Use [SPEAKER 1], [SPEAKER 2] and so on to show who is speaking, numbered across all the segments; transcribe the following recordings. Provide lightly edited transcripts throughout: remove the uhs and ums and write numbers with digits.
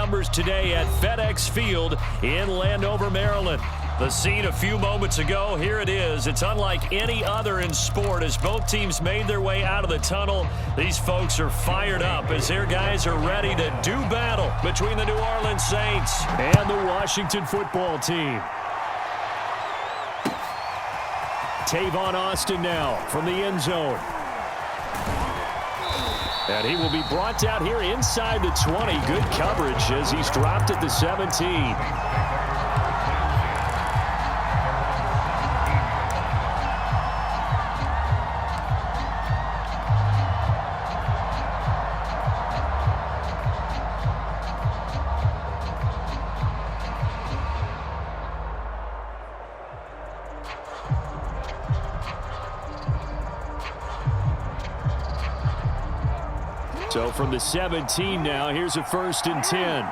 [SPEAKER 1] numbers today at FedEx Field in Landover, Maryland. The scene a few moments ago, here it is. It's unlike any other in sport as both teams made their way out of the tunnel. These folks are fired up as their guys are ready to do battle between the New Orleans Saints and the Washington football team. Tavon Austin now from the end zone. And he will be brought down here inside the 20. Good coverage as he's dropped at the 17. So from the 17 now, here's a 1st and 10.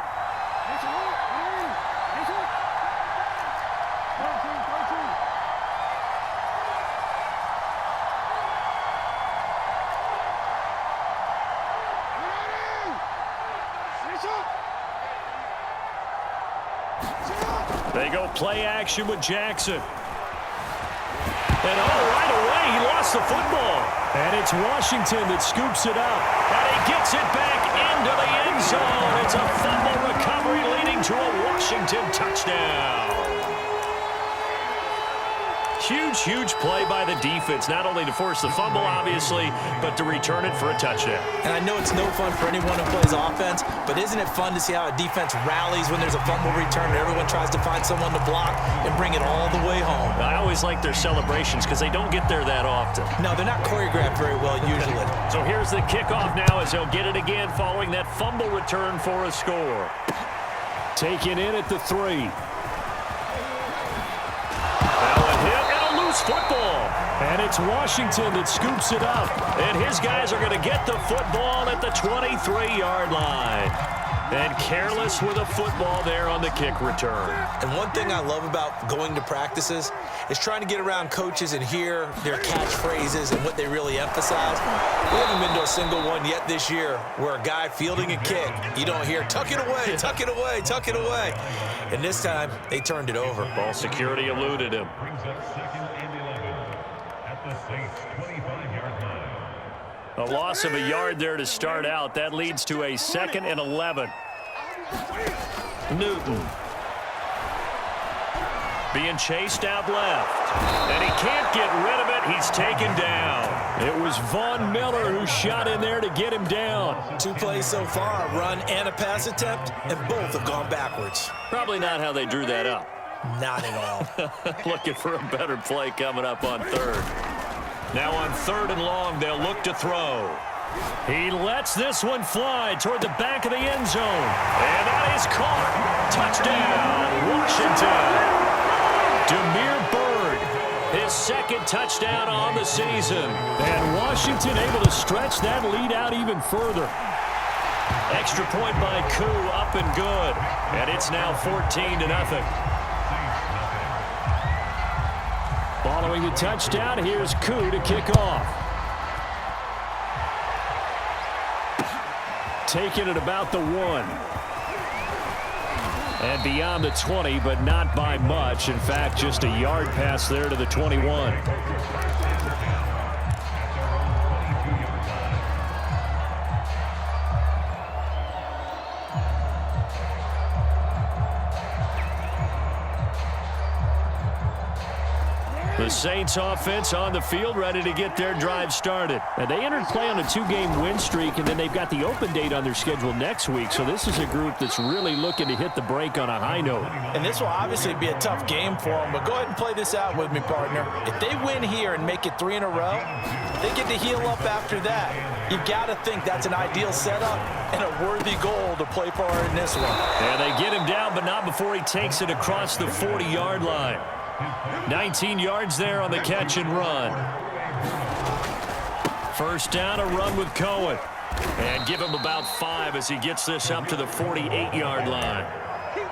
[SPEAKER 1] They go play action with Jackson. And right away, he lost the football. And it's Washington that scoops it up. And he gets it back into the end zone. It's a fumble recovery leading to a Washington touchdown. Huge play by the defense, not only to force the fumble, obviously, but to return it for a touchdown.
[SPEAKER 2] And I know it's no fun for anyone who plays offense, but isn't it fun to see how a defense rallies when there's a fumble return and everyone tries to find someone to block and bring it all the way home?
[SPEAKER 1] I always like their celebrations because they don't get there that often.
[SPEAKER 2] No, they're not choreographed very well usually.
[SPEAKER 1] So here's the kickoff now as they'll get it again following that fumble return for a score. Taken in at the 3. Football, and it's Washington that scoops it up, and his guys are going to get the football at the 23-yard line. And careless with a football there on the kick return.
[SPEAKER 2] And one thing I love about going to practices is trying to get around coaches and hear their catchphrases and what they really emphasize. We haven't been to a single one yet this year where a guy fielding a kick, you don't hear, tuck it away, tuck it away, tuck it away. And this time, they turned it over.
[SPEAKER 1] Ball security eluded him. A loss of a yard there to start out. That leads to a 2nd and 11. Newton being chased out left. And he can't get rid of it. He's taken down. It was Von Miller who shot in there to get him down.
[SPEAKER 2] 2 plays so far, a run and a pass attempt, and both have gone backwards.
[SPEAKER 1] Probably not how they drew that up.
[SPEAKER 2] Not at all.
[SPEAKER 1] Looking for a better play coming up on 3rd. Now on 3rd and long, they'll look to throw. He lets this one fly toward the back of the end zone. And that is caught. Touchdown, Washington. Demir Bird, his 2nd touchdown on the season. And Washington able to stretch that lead out even further. Extra point by Koo, up and good. And it's now 14-0. Following the touchdown, here's Koo to kick off. Taking it about the 1. And beyond the 20, but not by much. In fact, just a yard pass there to the 21. The Saints offense on the field, ready to get their drive started. And they entered play on a 2-game win streak, and then they've got the open date on their schedule next week. So this is a group that's really looking to hit the break on a high note.
[SPEAKER 2] And this will obviously be a tough game for them, but go ahead and play this out with me, partner. If they win here and make it 3 in a row, they get to heal up after that. You've got to think that's an ideal setup and a worthy goal to play for in this one.
[SPEAKER 1] And they get him down, but not before he takes it across the 40-yard line. 19 yards there on the catch and run. First down, a run with Cohen. And give him about 5 as he gets this up to the 48-yard line.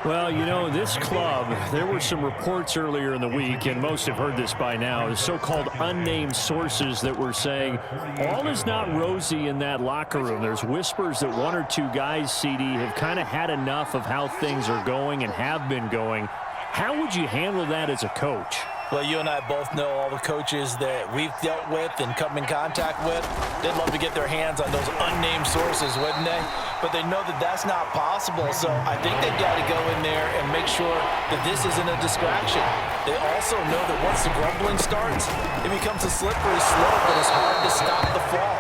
[SPEAKER 1] Well, you know, this club, there were some reports earlier in the week, and most have heard this by now, the so-called unnamed sources that were saying all is not rosy in that locker room. There's whispers that one or two guys, CD, have kind of had enough of how things are going and have been going. How would you handle that as a coach?
[SPEAKER 3] Well, you and I both know all the coaches that we've dealt with and come in contact with. They'd love to get their hands on those unnamed sources, wouldn't they? But they know that that's not possible, so I think they've got to go in there and make sure that this isn't a distraction. They also know that once the grumbling starts, it becomes a slippery slope and it's hard to stop the fall.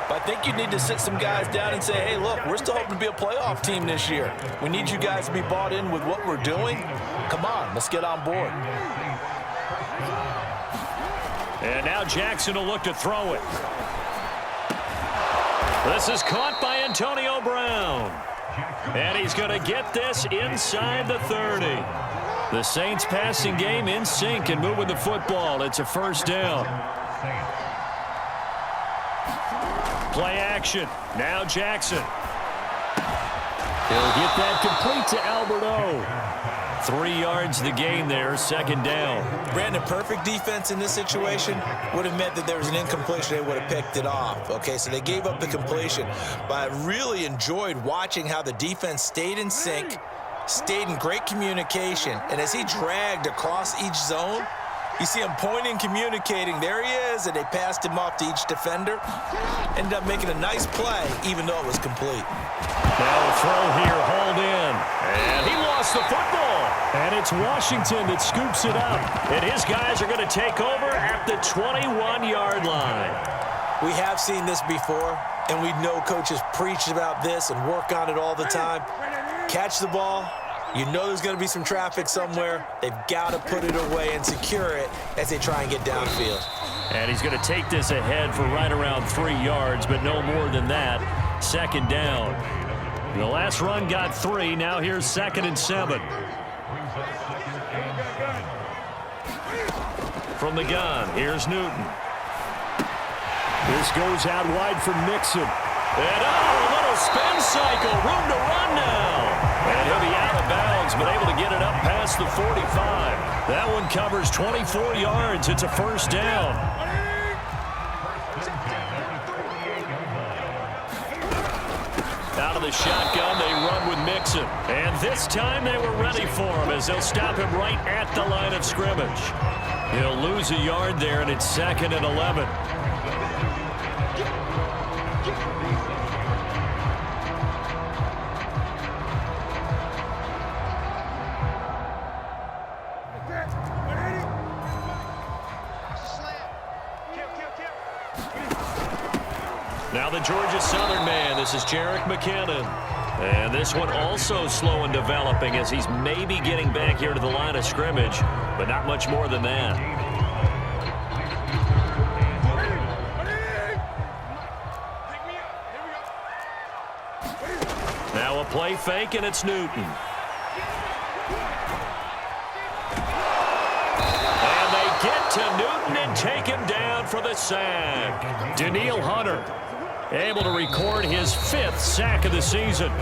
[SPEAKER 3] But I think you need to sit some guys down and say, hey, look, we're still hoping to be a playoff team this year. We need you guys to be bought in with what we're doing. Come on, let's get on board.
[SPEAKER 1] And now Jackson will look to throw it. This is caught by Antonio Brown. And he's going to get this inside the 30. The Saints passing game in sync and moving the football. It's a first down. Play action. Now Jackson. He'll get that complete to Alberto. 3 yards the gain there, second down.
[SPEAKER 2] Brandon, perfect defense in this situation would have meant that there was an incompletion. They would have picked it off. Okay, so they gave up the completion. But I really enjoyed watching how the defense stayed in sync, stayed in great communication. And as he dragged across each zone, you see him pointing, communicating. There he is, and they passed him off to each defender. Ended up making a nice play, even though it was complete.
[SPEAKER 1] Now a throw here, hauled in. And he lost the football. And it's Washington that scoops it up. And his guys are going to take over at the 21-yard line.
[SPEAKER 2] We have seen this before, and we know coaches preach about this and work on it all the time. Catch the ball. You know there's going to be some traffic somewhere. They've got to put it away and secure it as they try and get downfield.
[SPEAKER 1] And he's going to take this ahead for right around 3 yards, but no more than that. Second down. The last run got 3. Now here's 2nd and 7. From the gun, here's Newton. This goes out wide for Mixon. And a little spin cycle. Room to run now. And he'll be out of bounds, but able to get it up past the 45. That one covers 24 yards. It's a first down. Out of the shotgun, they run with Mixon. And this time they were ready for him as they'll stop him right at the line of scrimmage. He'll lose a yard there, and it's 2nd and 11. Now the Georgia Southern man, this is Jerick McKinnon. And this one also slow and developing as he's maybe getting back here to the line of scrimmage, but not much more than that. Now a play fake, and it's Newton. And they get to Newton and take him down for the sack. Danielle Hunter able to record his 5th sack of the season.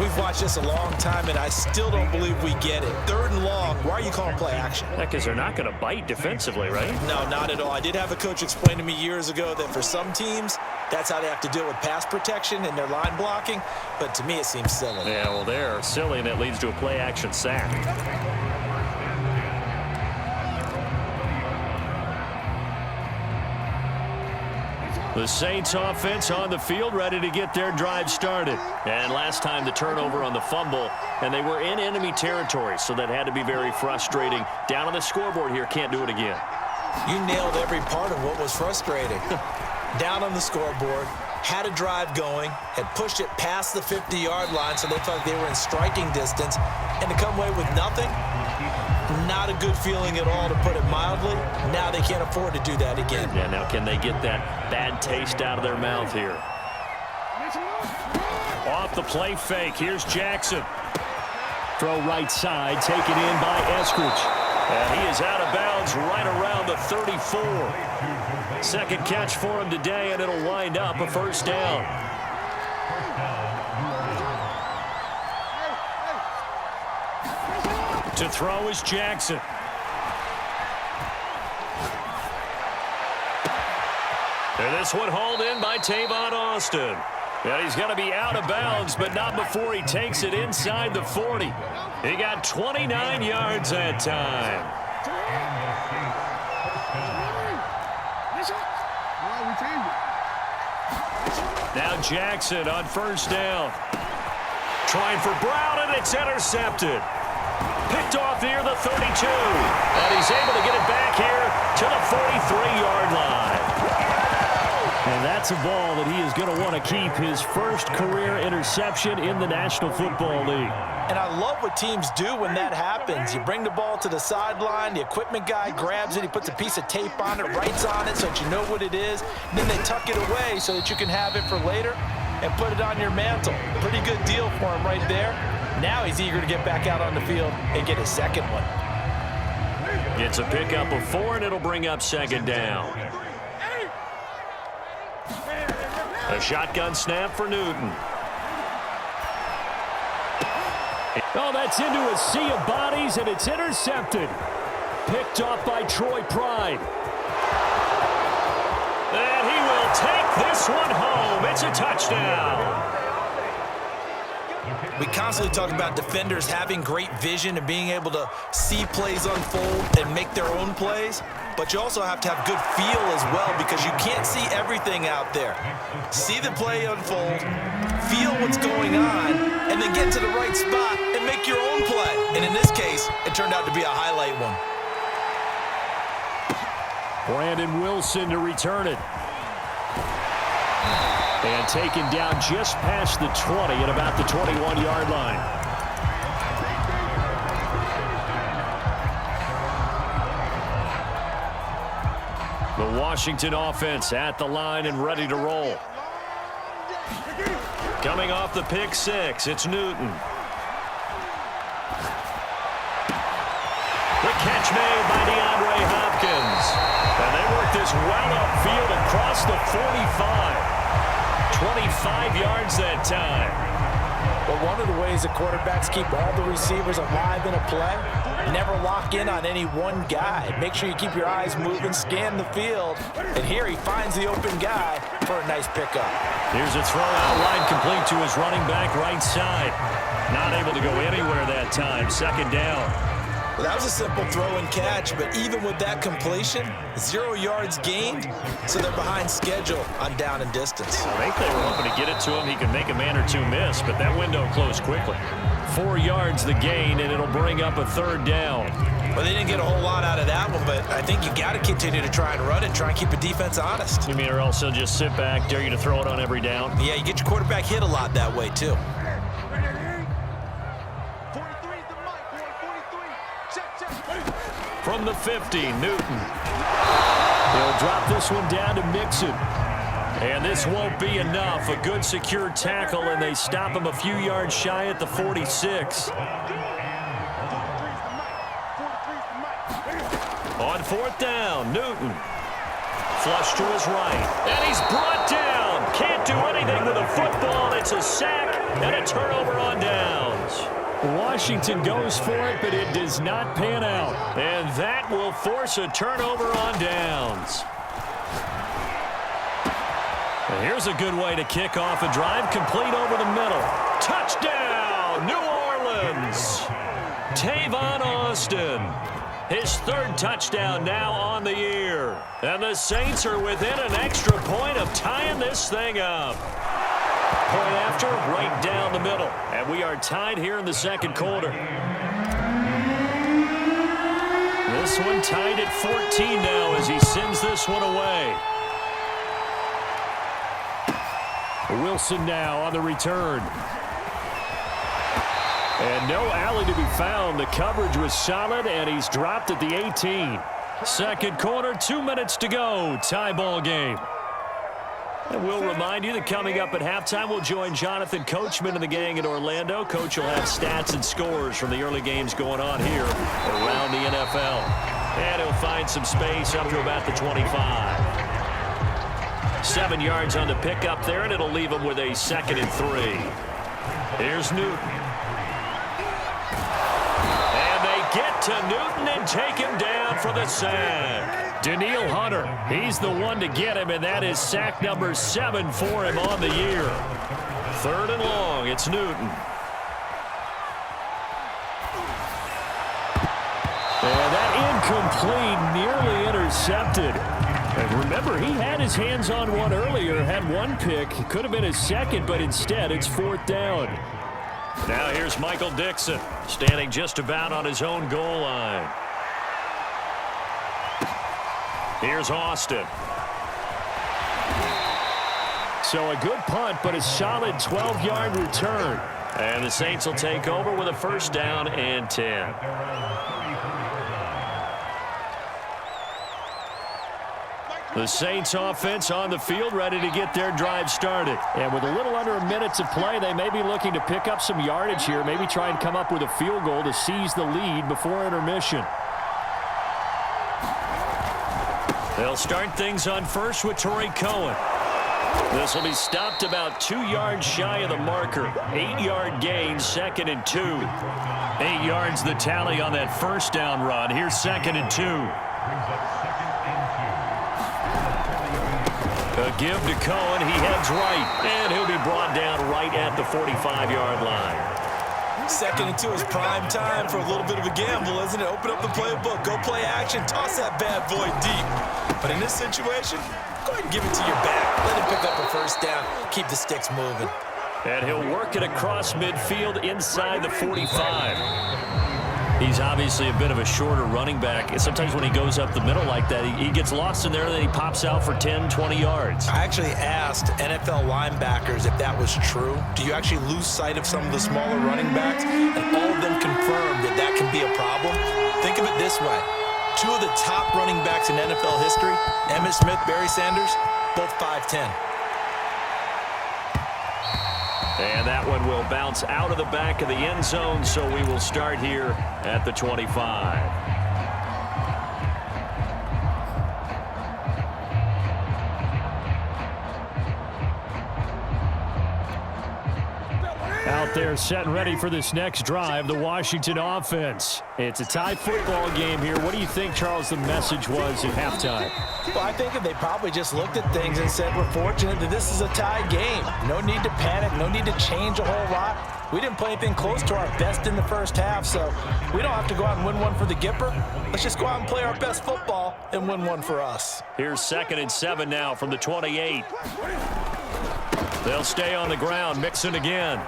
[SPEAKER 2] We've watched this a long time, and I still don't believe we get it. 3rd and long, why are you calling play action?
[SPEAKER 1] Because they're not going to bite defensively, right?
[SPEAKER 2] No, not at all. I did have a coach explain to me years ago that for some teams, that's how they have to deal with pass protection and their line blocking. But to me, it seems silly.
[SPEAKER 1] Yeah, well, they're silly, and it leads to a play action sack. The Saints offense on the field, ready to get their drive started. And last time the turnover on the fumble, and they were in enemy territory, so that had to be very frustrating. Down on the scoreboard here, can't do it again.
[SPEAKER 2] You nailed every part of what was frustrating. Down on the scoreboard, had a drive going, had pushed it past the 50-yard line, so they felt like they were in striking distance, and to come away with nothing, not a good feeling at all, to put it mildly. Now they can't afford to do that again.
[SPEAKER 1] Yeah, now can they get that bad taste out of their mouth here? Off the play fake, here's Jackson. Throw right side, taken in by Eskridge. And he is out of bounds right around the 34. Second catch for him today, and it'll wind up a first down. To throw is Jackson. And this one hauled in by Tavon Austin. And he's going to be out of bounds, but not before he takes it inside the 40. He got 29 yards that time. Now Jackson on first down. Trying for Brown, and it's intercepted. Picked off near the 32. And he's able to get it back here to the 43-yard line. And that's a ball that he is going to want to keep, his first career interception in the National Football League.
[SPEAKER 3] And I love what teams do when that happens. You bring the ball to the sideline, the equipment guy grabs it, he puts a piece of tape on it, writes on it so that you know what it is, and then they tuck it away so that you can have it for later and put it on your mantle. Pretty good deal for him right there. Now he's eager to get back out on the field and get his second one.
[SPEAKER 1] It's a pickup of 4, and it'll bring up second down. A shotgun snap for Newton.
[SPEAKER 4] Oh, that's into a sea of bodies, and it's intercepted. Picked off by Troy Pride.
[SPEAKER 1] And he will take this one home. It's a touchdown.
[SPEAKER 2] We constantly talk about defenders having great vision and being able to see plays unfold and make their own plays. But you also have to have good feel as well, because you can't see everything out there. See the play unfold, feel what's going on, and then get to the right spot and make your own play. And in this case, it turned out to be a highlight one.
[SPEAKER 4] Brandon Wilson to return it. And taken down just past the 20 at about the 21-yard line.
[SPEAKER 1] The Washington offense at the line and ready to roll. Coming off the pick six, it's Newton. The catch made by DeAndre Hopkins. And they work this well upfield across the 45. 25 yards that time.
[SPEAKER 3] But one of the ways the quarterbacks keep all the receivers alive in a play, never lock in on any one guy. Make sure you keep your eyes moving, scan the field, and here he finds the open guy for a nice pickup.
[SPEAKER 1] Here's a throw out wide, complete to his running back right side. Not able to go anywhere that time. Second down.
[SPEAKER 2] Well, that was a simple throw and catch, but even with that completion, 0 yards gained, so they're behind schedule on down and distance.
[SPEAKER 1] I think they were hoping to get it to him. He could make a man or two miss, but that window closed quickly. 4 yards the gain, and it'll bring up a third down.
[SPEAKER 2] Well, they didn't get a whole lot out of that one, but I think you got to continue to try and run it, try and keep the defense honest.
[SPEAKER 1] You mean, or else they'll just sit back, dare you to throw it on every down?
[SPEAKER 2] Yeah, you get your quarterback hit a lot that way, too.
[SPEAKER 1] From the 50, Newton.
[SPEAKER 4] He'll drop this one down to Mixon.
[SPEAKER 1] And this won't be enough. A good secure tackle, and they stop him a few yards shy at the 46. On fourth down, Newton. Flush to his right. And he's brought down. Can't do anything with a football. It's a sack and a turnover on downs.
[SPEAKER 4] Washington goes for it, but it does not pan out.
[SPEAKER 1] And that will force a turnover on downs. And here's a good way to kick off a drive, complete over the middle. Touchdown, New Orleans. Tavon Austin. His third touchdown now on the year. And the Saints are within an extra point of tying this thing up. Point after, right down the middle. And we are tied here in the second quarter. This one tied at 14 now as he sends this one away.
[SPEAKER 4] Wilson now on the return. And no alley to be found. The coverage was solid, and he's dropped at the 18. Second quarter, 2 minutes to go. Tie ball game. And we'll remind you that coming up at halftime, we'll join Jonathan Coachman and the gang in Orlando. Coach will have stats and scores from the early games going on here around the NFL. And he'll find some space up to about the 25. 7 yards on the pickup there, and it'll leave him with a 2nd and 3. Here's Newton. And they
[SPEAKER 1] to Newton and take him down for the sack. Danielle Hunter, he's the one to get him, and that is sack number 7 for him on the year. 3rd and long, it's Newton. And that incomplete, nearly intercepted. And remember, he had his hands on one earlier, had one pick. Could have been his second, but instead it's 4th down. Now here's Michael Dixon, standing just about on his own goal line. Here's Austin. So a good punt, but a solid 12-yard return. And the Saints will take over with a 1st down and 10. The Saints offense on the field, ready to get their drive started. And with a little under a minute to play, they may be looking to pick up some yardage here, maybe try and come up with a field goal to seize the lead before intermission. They'll start things on first with Torrey Cohen. This will be stopped about 2 yards shy of the marker. 8-yard gain, 2nd and 2. 8 yards the tally on that 1st down run. Here's 2nd and 2. A give to Cohen. He heads right, and he'll be brought down right at the 45-yard line.
[SPEAKER 2] 2nd and 2 is prime time for a little bit of a gamble, isn't it? Open up the playbook, go play action, toss that bad boy deep. But in this situation, go ahead and give it to your back. Let him pick up a 1st down, keep the sticks moving.
[SPEAKER 1] And he'll work it across midfield inside the 45. He's obviously a bit of a shorter running back. And sometimes when he goes up the middle like that, he gets lost in there, and then he pops out for 10, 20 yards.
[SPEAKER 2] I actually asked NFL linebackers if that was true. Do you actually lose sight of some of the smaller running backs? And all of them confirmed that that can be a problem. Think of it this way. 2 of the top running backs in NFL history, Emmitt Smith, Barry Sanders, both 5'10".
[SPEAKER 1] And that one will bounce out of the back of the end zone, so we will start here at the 25. Out there set and ready for this next drive, the Washington offense. It's a tie football game here. What do you think, Charles, the message was at halftime?
[SPEAKER 3] Well, I think they probably just looked at things and said, we're fortunate that this is a tie game. No need to panic, no need to change a whole lot. We didn't play anything close to our best in the 1st half, so we don't have to go out and win one for the Gipper. Let's just go out and play our best football and win one for us.
[SPEAKER 1] Here's 2nd and 7 now from the 28. They'll stay on the ground, Mixon again.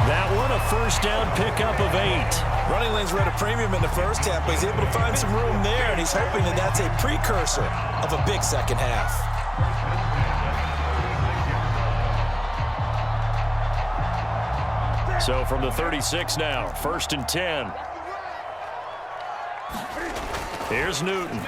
[SPEAKER 1] That one, a 1st down pickup of 8.
[SPEAKER 2] Running lanes were at a premium in the 1st half, but he's able to find some room there, and he's hoping that that's a precursor of a big 2nd half.
[SPEAKER 1] So from the 36 now, 1st and 10. Here's Newton.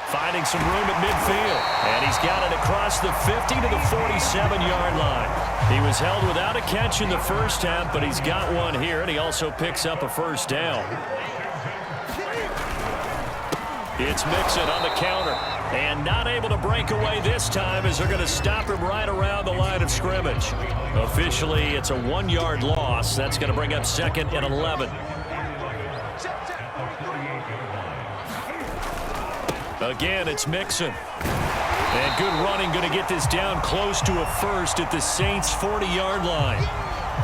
[SPEAKER 1] Finding some room at midfield. And he's got it across the 50 to the 47-yard line. He was held without a catch in the 1st half, but he's got one here, and he also picks up a 1st down. It's Mixon on the counter. And not able to break away this time as they're going to stop him right around the line of scrimmage. Officially, it's a 1-yard loss. That's going to bring up 2nd and 11. Again, it's Mixon. And good running, going to get this down close to a 1st at the Saints' 40-yard line.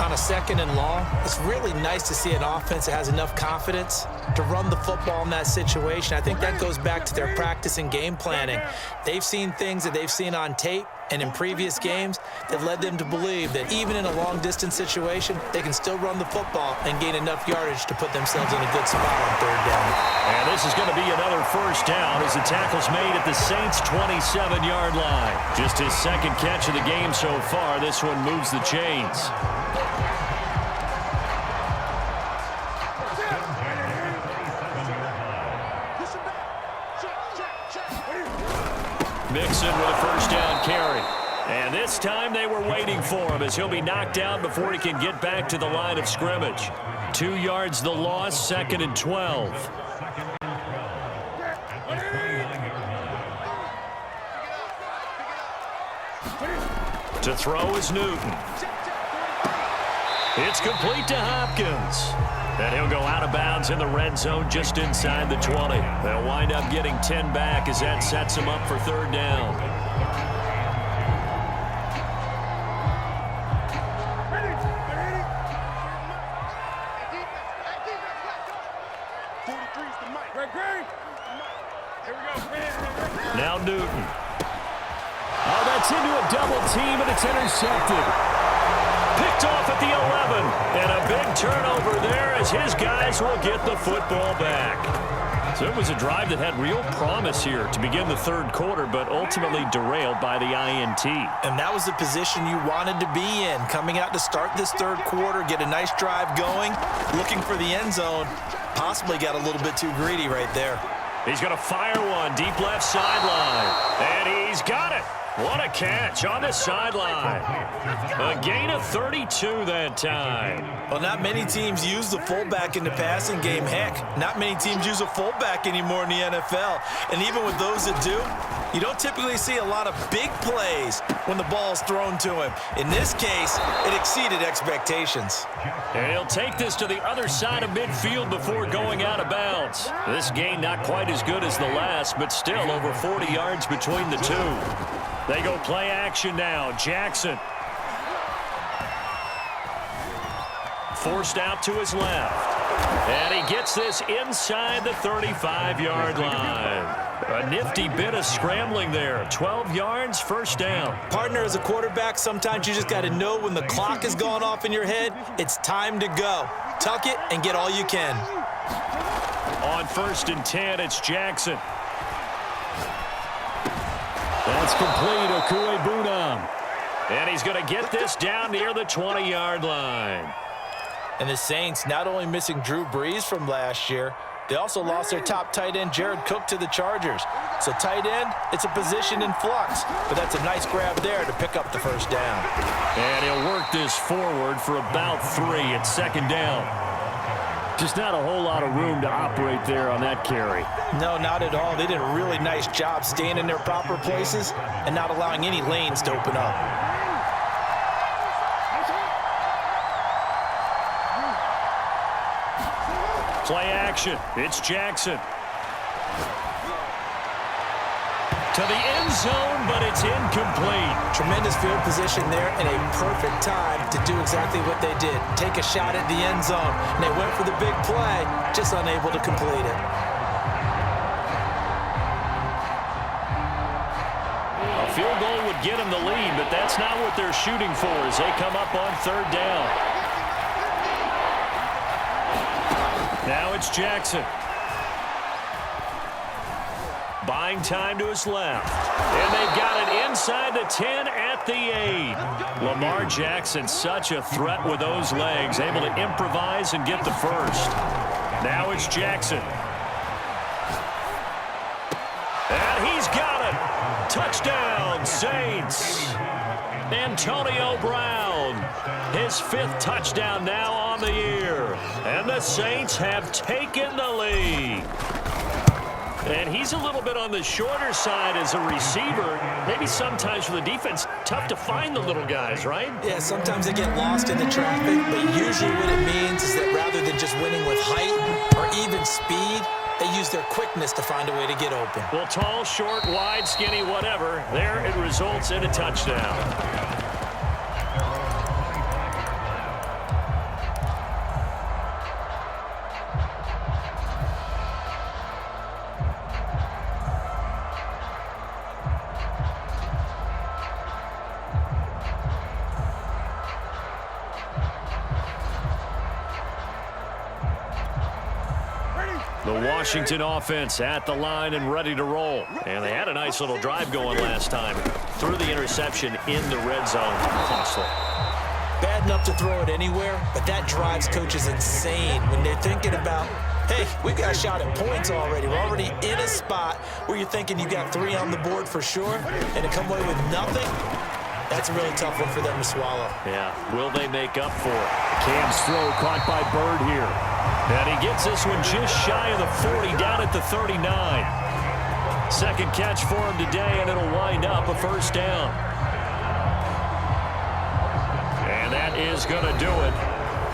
[SPEAKER 2] On a 2nd and long, it's really nice to see an offense that has enough confidence to run the football in that situation. I think that goes back to their practice and game planning. They've seen things that they've seen on tape and in previous games that led them to believe that even in a long-distance situation, they can still run the football and gain enough yardage to put themselves in a good spot on 3rd down.
[SPEAKER 1] And this is going to be another 1st down as the tackle's made at the Saints' 27-yard line. Just his 2nd catch of the game so far. This one moves the chains. Mixon with a 1st down carry. And this time they were waiting for him as he'll be knocked out before he can get back to the line of scrimmage. 2 yards the loss, 2nd and 12.
[SPEAKER 4] To throw is Newton. It's complete to Hopkins. And he'll go out of bounds in the red zone just inside the 20. They'll wind up getting 10 back as that sets them up for third down. Now Newton. Oh, that's into a double team, and it's intercepted. Picked off at the 11. And a big turnover there as his guys will get the football back. So it was a drive that had real promise here to begin the third quarter, but ultimately derailed by the INT.
[SPEAKER 3] And that was the position you wanted to be in. Coming out to start this third quarter, get a nice drive going, looking for the end zone. Possibly got a little bit too greedy right there.
[SPEAKER 4] He's going to fire one deep left sideline. And he's got it. What a catch on the sideline. A gain of 32 that time.
[SPEAKER 3] Well, not many teams use the fullback in the passing game. Heck, not many teams use a fullback anymore in the NFL. And even with those that do, you don't typically see a lot of big plays when the ball's thrown to him. In this case, it exceeded expectations.
[SPEAKER 4] And he'll take this to the other side of midfield before going out of bounds. This gain not quite as good as the last, but still over 40 yards between the two. They go play action now. Jackson. Forced out to his left. And he gets this inside the 35-yard line. A nifty bit of scrambling there. 12 yards, first down.
[SPEAKER 3] Partner, as a quarterback, sometimes you just got to know when the clock has gone off in your head, it's time to go. Tuck it and get all you can.
[SPEAKER 4] On 1st and 10, it's Jackson. That's complete, Okuebunam. And he's going to get this down near the 20-yard line.
[SPEAKER 3] And the Saints not only missing Drew Brees from last year, they also lost their top tight end, Jared Cook, to the Chargers. So tight end, it's a position in flux. But that's a nice grab there to pick up the first down.
[SPEAKER 4] And he'll work this forward for about 3 at 2nd down. Just not a whole lot of room to operate there on that carry.
[SPEAKER 3] No, not at all. They did a really nice job staying in their proper places and not allowing any lanes to open up.
[SPEAKER 4] Play action. It's Jackson. To the end zone, but it's incomplete.
[SPEAKER 3] Tremendous field position there and a perfect time to do exactly what they did. Take a shot at the end zone. And they went for the big play, just unable to complete it.
[SPEAKER 4] A field goal would get them the lead, but that's not what they're shooting for as they come up on 3rd down. Now it's Jackson. Buying time to his left. And they've got it inside the 10 at the 8. Lamar Jackson, such a threat with those legs, able to improvise and get the first. Now it's Jackson. And he's got it. Touchdown, Saints. Antonio Brown, his 5th touchdown now on the year. And the Saints have taken the lead. And he's a little bit on the shorter side as a receiver. Maybe sometimes for the defense, tough to find the little guys, right?
[SPEAKER 3] Yeah, sometimes they get lost in the traffic, but usually what it means is that rather than just winning with height or even speed, they use their quickness to find a way to get open.
[SPEAKER 4] Well, tall, short, wide, skinny, whatever, there it results in a touchdown. The Washington offense at the line and ready to roll. And they had a nice little drive going last time. Threw the interception in the red zone. Costly.
[SPEAKER 3] Bad enough to throw it anywhere, but that drives coaches insane when they're thinking about, hey, we've got a shot at points already. We're already in a spot where you're thinking you got 3 on the board for sure, and to come away with nothing, that's a really tough one for them to swallow.
[SPEAKER 4] Yeah, will they make up for it? Cam's throw caught by Bird here. And he gets this one just shy of the 40, down at the 39. Second catch for him today, and it'll wind up a first down.
[SPEAKER 1] that is going to do it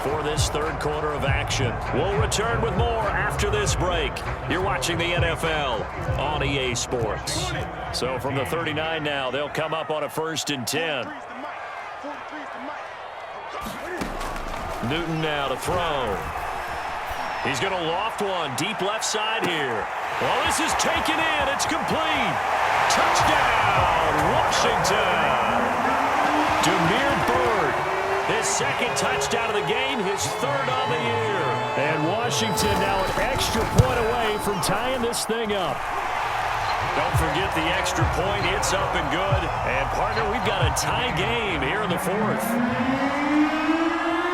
[SPEAKER 1] for this third quarter of action. We'll return with more after this break. You're watching the NFL on EA Sports. So from the 39 now, they'll come up on a 1st and 10. Newton now to throw. He's going to loft one deep left side here. Well, this is taken in. It's complete. Touchdown, Washington. Demir Bird, his second touchdown of the game, his third on the year.
[SPEAKER 4] And Washington now an extra point away from tying this thing up.
[SPEAKER 1] Don't forget the extra point. It's up and good. And, partner, we've got a tie game here in the fourth.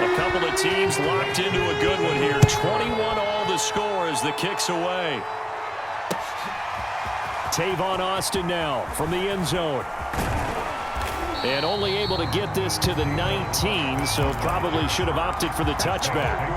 [SPEAKER 1] A couple of teams locked into a good one here. 21 all the score as the kick's away.
[SPEAKER 4] Tavon Austin now from the end zone. And only able to get this to the 19, so probably should have opted for the touchback.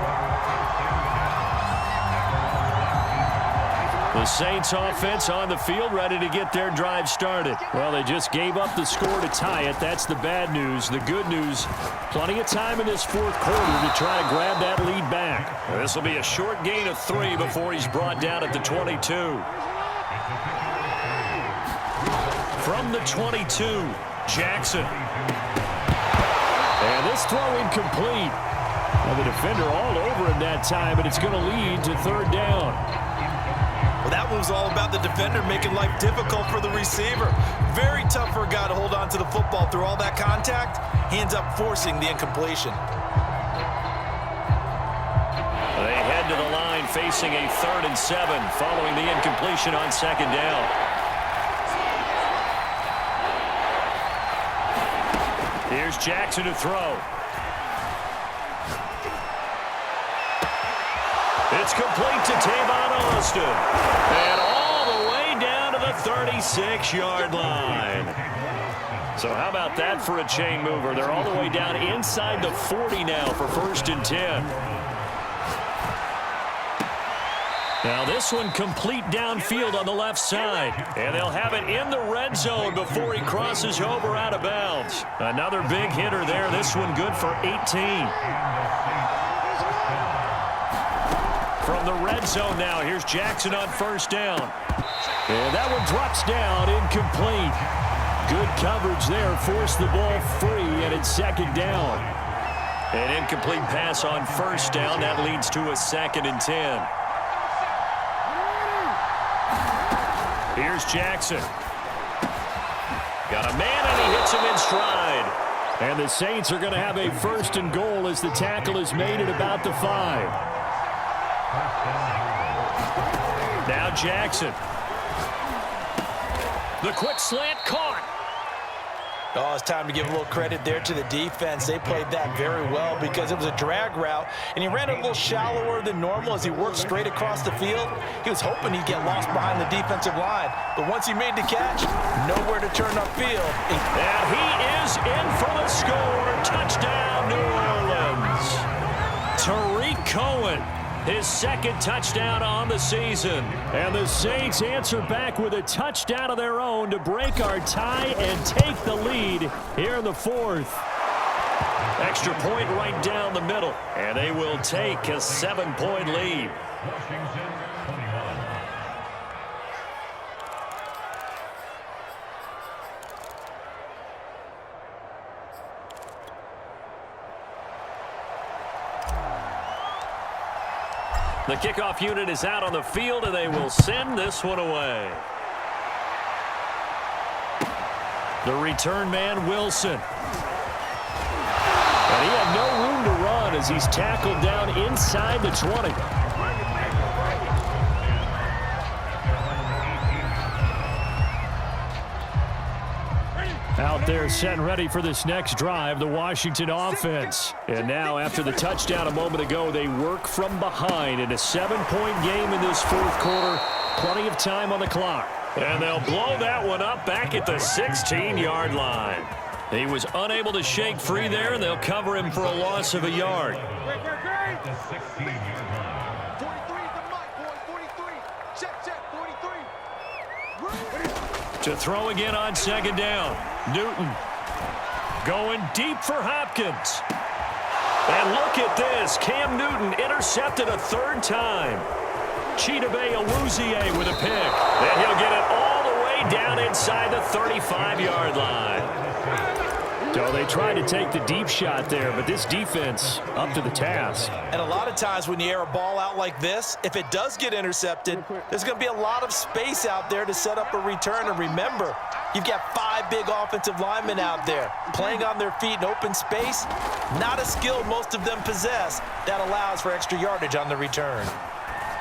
[SPEAKER 4] The Saints offense on the field, ready to get their drive started. Well, they just gave up the score to tie it. That's the bad news. The good news, plenty of time in this fourth quarter to try to grab that lead back.
[SPEAKER 1] This will be a short gain of 3 before he's brought down at the 22. From the 22, Jackson.
[SPEAKER 4] And this throw incomplete. Well, the defender all over him that time, but it's going to lead to 3rd down.
[SPEAKER 3] Well, that one was all about the defender making life difficult for the receiver. Very tough for a guy to hold on to the football through all that contact. He ends up forcing the incompletion.
[SPEAKER 1] They head to the line facing a 3rd and 7 following the incompletion on 2nd down. Here's Jackson to throw. It's complete to Tavon Austin. And all the way down to the 36-yard line. So how about that for a chain mover? They're all the way down inside the 40 now for 1st and 10. Now this one complete downfield on the left side. And they'll have it in the red zone before he crosses over out of bounds. Another big hitter there. This one good for 18. From the red zone now, here's Jackson on 1st down. And that one drops down, incomplete. Good coverage there, forced the ball free, and it's 2nd down. An incomplete pass on 1st down, that leads to a 2nd and 10. Here's Jackson. Got a man, and he hits him in stride.
[SPEAKER 4] And the Saints are going to have a 1st and goal as the tackle is made at about the 5.
[SPEAKER 1] Now Jackson. The quick slant caught.
[SPEAKER 3] Oh, it's time to give a little credit there to the defense. They played that very well because it was a drag route, and he ran a little shallower than normal as he worked straight across the field. He was hoping he'd get lost behind the defensive line, but once he made the catch, nowhere to turn upfield.
[SPEAKER 1] And he is in for the score. Touchdown, New Orleans. Tariq Cohen. His 2nd touchdown on the season.
[SPEAKER 4] And the Saints answer back with a touchdown of their own to break our tie and take the lead here in the 4th.
[SPEAKER 1] Extra point right down the middle. And they will take a 7-point lead. The kickoff unit is out on the field, and they will send this one away.
[SPEAKER 4] The return man, Wilson. And he had no room to run as he's tackled down inside the 20. Out there set and ready for this next drive, the Washington offense. And now after the touchdown a moment ago, they work from behind in a 7-point game in this 4th quarter. Plenty of time on the clock.
[SPEAKER 1] And they'll blow that one up back at the 16-yard line. He was unable to shake free there, and they'll cover him for a loss of a yard. To throw again on 2nd down. Newton going deep for Hopkins. And look at this. Cam Newton intercepted a third time. Chidobe Awuzie with a pick. And he'll get it all the way down inside the 35-yard line.
[SPEAKER 4] So they tried to take the deep shot there, but this defense up to the task.
[SPEAKER 3] And a lot of times when you air a ball out like this, if it does get intercepted, there's going to be a lot of space out there to set up a return. And remember, you've got 5 big offensive linemen out there playing on their feet in open space. Not a skill most of them possess that allows for extra yardage on the return.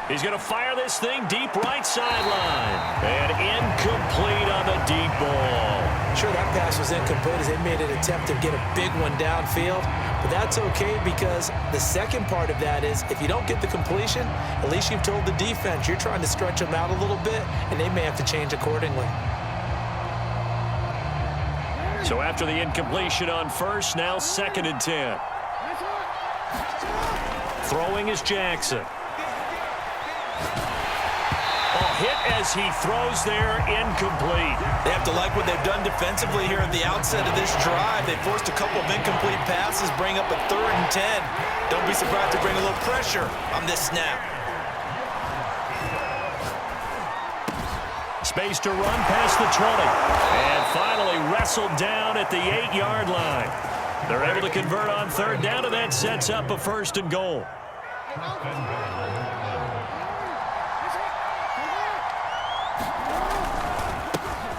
[SPEAKER 1] He's going to fire this thing deep right sideline. And incomplete on the deep ball.
[SPEAKER 2] Sure, that pass was incomplete as they made an attempt to get a big one downfield. But that's okay because the second part of that is if you don't get the completion, at least you've told the defense you're trying to stretch them out a little bit, and they may have to change accordingly.
[SPEAKER 1] So after the incompletion on first, now 2nd and 10. Throwing is Jackson. Hit as he throws there, incomplete.
[SPEAKER 3] They have to like what they've done defensively here at the outset of this drive. They forced a couple of incomplete passes, bring up a 3rd and 10. Don't be surprised to bring a little pressure on this snap.
[SPEAKER 1] Space to run past the 20. And finally wrestled down at the 8-yard line. They're able to convert on 3rd down, and that sets up a 1st and goal.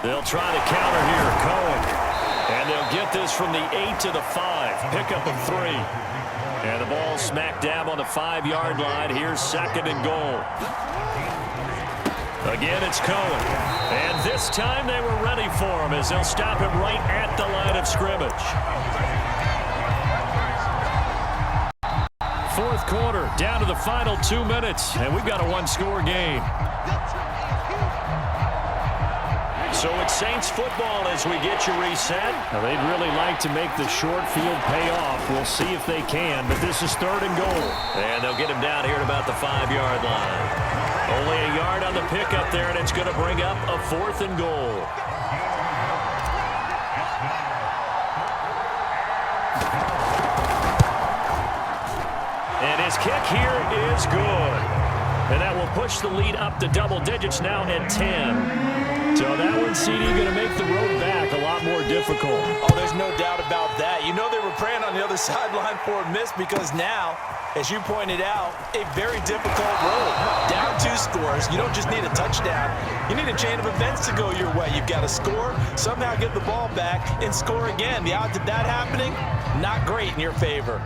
[SPEAKER 1] They'll try to counter here, Cohen. And they'll get this from the 8 to the 5. Pickup of 3. And the ball smack dab on the 5-yard line. Here's 2nd and goal. Again, it's Cohen. And this time they were ready for him as they'll stop him right at the line of scrimmage. 4th quarter, down to the final 2 minutes. And we've got a 1-score game. So it's Saints football as we get you reset.
[SPEAKER 4] Now they'd really like to make the short field pay off. We'll see if they can, but this is 3rd and goal.
[SPEAKER 1] And they'll get him down here at about the 5-yard line. Only a yard on the pickup there, and it's going to bring up a 4th and goal. And his kick here is good. And that will push the lead up to double digits now at 10. So that one, CD, going to make the road back a lot more difficult.
[SPEAKER 3] Oh, there's no doubt about that. You know they were praying on the other sideline for a miss because now, as you pointed out, a very difficult road. Down 2 scores. You don't just need a touchdown. You need a chain of events to go your way. You've got to score, somehow get the ball back, and score again. The odds of that happening, not great in your favor.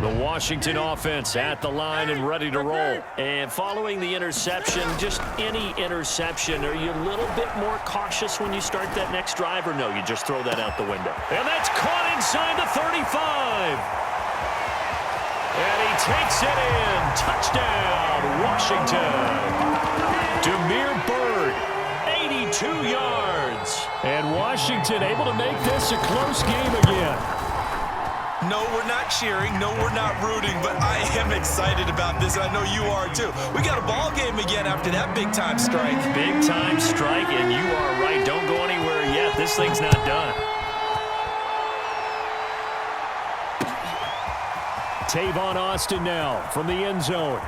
[SPEAKER 1] The Washington offense at the line and ready to roll. And following the interception, just any interception, are you a little bit more cautious when you start that next drive, or no, you just throw that out the window? And that's caught inside the 35. And he takes it in. Touchdown, Washington. Demir Bird, 82 yards.
[SPEAKER 4] And Washington able to make this a close game again.
[SPEAKER 3] No, we're not cheering. No, we're not rooting, but I am excited about this, and I know you are too. We got a ball game again after that big-time strike.
[SPEAKER 1] Big-time strike, and you are right. Don't go anywhere yet. This thing's not done.
[SPEAKER 4] Tavon Austin now from the end zone.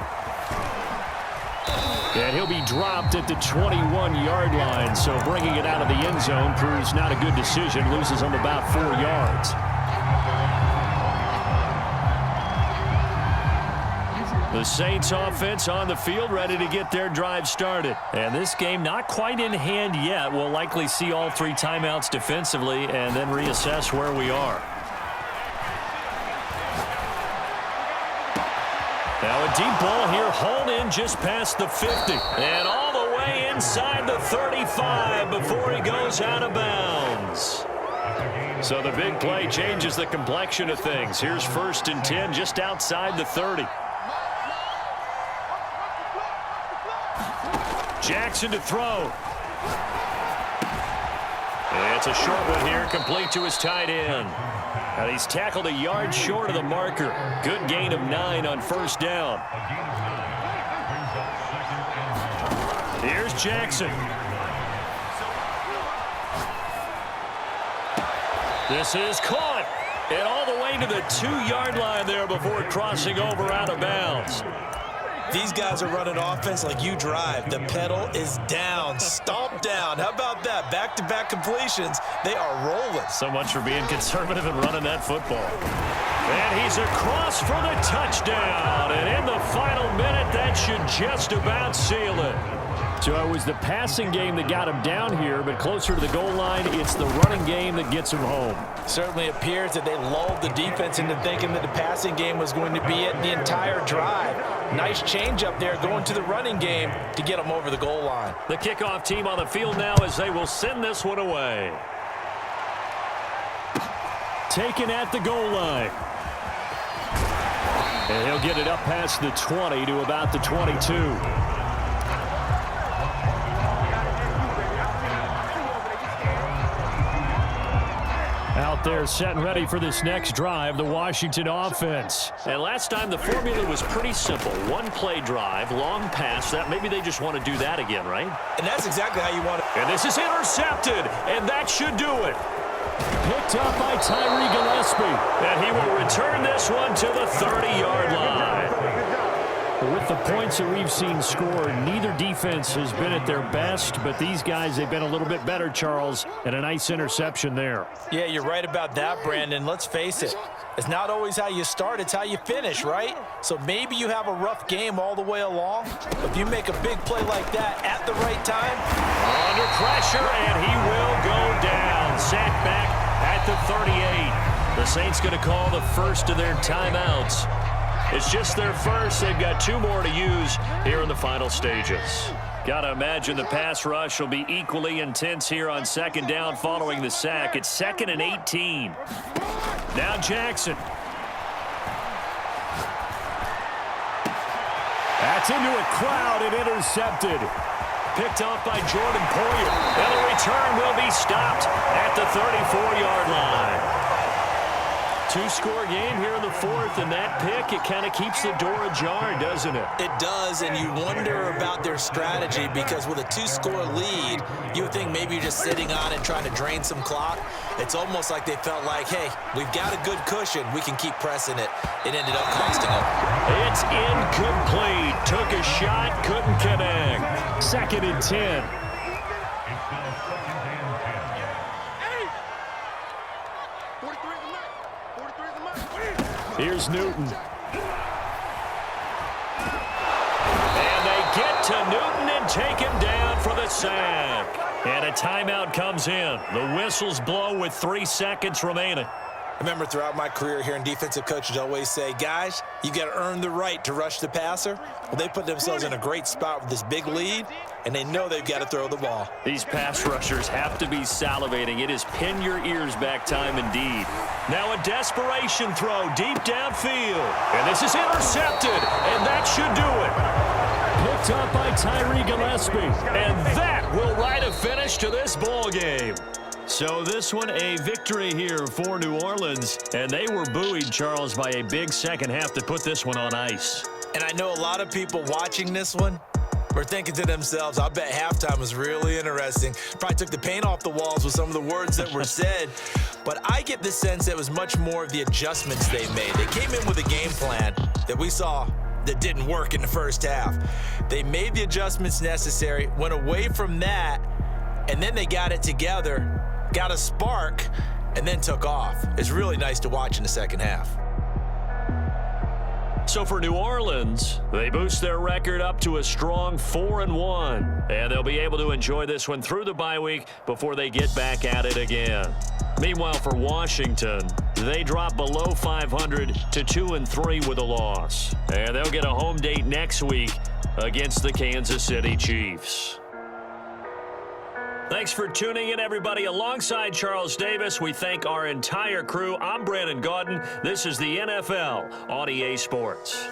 [SPEAKER 4] And he'll be dropped at the 21-yard line, so bringing it out of the end zone proves not a good decision. Loses him about 4 yards.
[SPEAKER 1] The Saints offense on the field ready to get their drive started. And this game not quite in hand yet. We'll likely see all 3 timeouts defensively and then reassess where we are. Now a deep ball here, hauled in just past the 50. And all the way inside the 35 before he goes out of bounds. So the big play changes the complexion of things. Here's 1st and 10 just outside the 30. Jackson to throw. It's a short one here, complete to his tight end. And he's tackled a yard short of the marker. Good gain of 9 on 1st down. Here's Jackson. This is caught.
[SPEAKER 4] And all the way to the 2-yard line there before crossing over out of bounds.
[SPEAKER 2] These guys are running offense like you drive. The pedal is down, stomp down. How about that? Back-to-back completions. They are rolling.
[SPEAKER 4] So much for being conservative and running that football. And he's across for the touchdown. And in the final minute, that should just about seal it. So it was the passing game that got him down here, but closer to the goal line, it's the running game that gets him home.
[SPEAKER 3] Certainly appears that they lulled the defense into thinking that the passing game was going to be it the entire drive. Nice change up there going to the running game to get them over the goal line.
[SPEAKER 4] The kickoff team on the field now as they will send this one away. Taken at the goal line. And he'll get it up past the 20 to about the 22. Out there set and ready for this next drive, the Washington offense. And last time the formula was pretty simple. One-play drive, long pass. That maybe they just want to do that again, right?
[SPEAKER 2] And that's exactly how you want it.
[SPEAKER 4] And this is intercepted, and that should do it. Picked up by Tyree Gillespie. And he will return this one to the 30-yard line. With the points that we've seen scored, neither defense has been at their best, but these guys, they've been a little bit better, Charles, and a nice interception there.
[SPEAKER 3] Yeah, you're right about that, Brandon. Let's face it. It's not always how you start, it's how you finish, right? So maybe you have a rough game all the way along, but if you make a big play like that at the right time.
[SPEAKER 4] Under pressure, and he will go down. Sacked back at the 38. The Saints going to call the first of their timeouts. It's just their first. They've got 2 more to use here in the final stages. Got to imagine the pass rush will be equally intense here on second down following the sack. It's 2nd and 18. Now Jackson. That's into a crowd and intercepted. Picked off by Jordan Poyer. And the return will be stopped at the 34-yard line. 2-score game here in the 4th, and that pick, it kind of keeps the door ajar, doesn't it?
[SPEAKER 2] It does, and you wonder about their strategy because with a 2-score lead, you would think maybe you're just sitting on it trying to drain some clock. It's almost like they felt like, hey, we've got a good cushion. We can keep pressing it. It ended up costing them.
[SPEAKER 4] It's incomplete. Took a shot, couldn't connect. 2nd and 10. Here's Newton. And they get to Newton and take him down for the sack. And a timeout comes in. The whistles blow with 3 seconds remaining.
[SPEAKER 2] I remember throughout my career hearing defensive coaches always say, guys, you got to earn the right to rush the passer. Well, they put themselves in a great spot with this big lead, and they know they've got to throw the ball.
[SPEAKER 4] These pass rushers have to be salivating. It is pin your ears back time indeed. Now a desperation throw deep downfield. And this is intercepted, and that should do it. Picked up by Tyree Gillespie. And that will write a finish to this ball game. So this one a victory here for New Orleans. And they were buoyed, Charles, by a big second half to put this one on ice.
[SPEAKER 2] And I know a lot of people watching this one were thinking to themselves, I bet halftime was really interesting. Probably took the paint off the walls with some of the words that were said. But I get the sense that it was much more of the adjustments they made. They came in with a game plan that we saw that didn't work in the first half. They made the adjustments necessary, went away from that, and then they got it together, got a spark, and then took off. It's really nice to watch in the second half.
[SPEAKER 4] So for New Orleans, they boost their record up to a strong 4-1. And they'll be able to enjoy this one through the bye week before they get back at it again. Meanwhile, for Washington, they drop below 500 to 2-3 with a loss. And they'll get a home date next week against the Kansas City Chiefs. Thanks for tuning in, everybody. Alongside Charles Davis, we thank our entire crew. I'm Brandon Gaudin. This is the NFL on EA Sports.